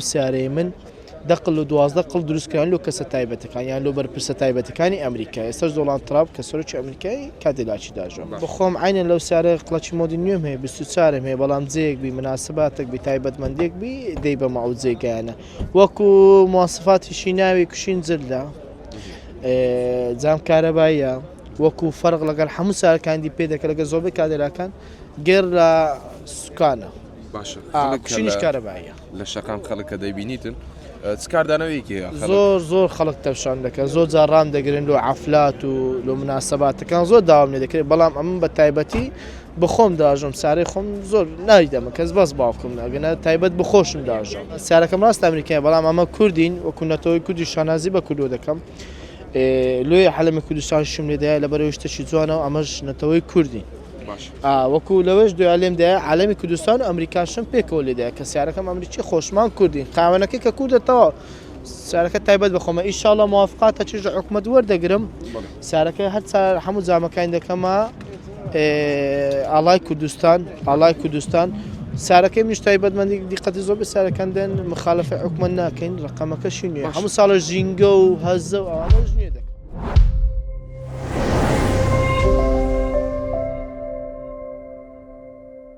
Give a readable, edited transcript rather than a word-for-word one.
سیارەی من دەقل و 12 قڵ دروستکردن لەو کەسە تایبەتەکان یان لەو بەرپرسە تایبەتەکانی ئەمریکا. ئێستاش دۆڵان ترامپ کە سەرۆکی ئەمریکای کاتێلاکی داژۆ بخۆم عینەن لەو سیارەیە قڵەکی مۆدی نوێم هەیە 24 هەیە بەڵام جێیەک بی مناسباتێک بی تایبەتمەندێک بی دەی بە ماوە جێگایانە وەکو مواسفاتیشی ناوی کوشین جلدا جام کارەباییە وەکو فەرق لەگەڵ هەموو سیارەکانی پێ دەکە لەگە زۆربەی کاتێلاکان گێر لە سوکانە کوشینیش کارەباییە لە شەقام خەڵک کە دەیبینیتن چ کاردانەوەیەکی زۆر خەڵک تەشان دەکەن زۆر جار ڕام دەگرن لە عەفلات و لە مناسباتەکان زۆر داوام لێ دەکرێت بەڵام ئەمن بە تایبەتی بخۆم داژۆم سارەی خۆم زۆر نایدەمە کەس بەس باوکم ئەگەنە تایبەت بخۆشم داژۆم سیارەکەم ڕاست ئەمریکای بەڵام ئەمە کوردین وەکو نەتەوەی کوردی شانازی بە کوردۆ دەکەم لۆی حەلەمی کوردستان شم لێدایە لەبەرەوەی شتێکی جوانەوە ئەمەش نەتەوەی کوردین وەکو لەوەش دوای لێم دایە عالەمی کوردستان و ئەمریکاشم پێکەوە لێدایە کە سیارەکەم ئەمریکی خۆشمان کوردین قاوەنەکەی کە کوردێتەوە سیارەکە تایبەت بخۆمە ئینشاڵڵا موافقاتە چیژ حکومەت وەردەگرم سیارەکە هەر هەموو جامەکانی دەکەمە ئاڵای کوردستان سیارەکەی منیش تایبەتمەندی دیقەتی زۆر بە سیارەکان دێن مخالفە حکومەت ناکەین ڕقەمەکەشی نییە هەموو ساڵە ژینگە و هەزە و ئەوانەش نییە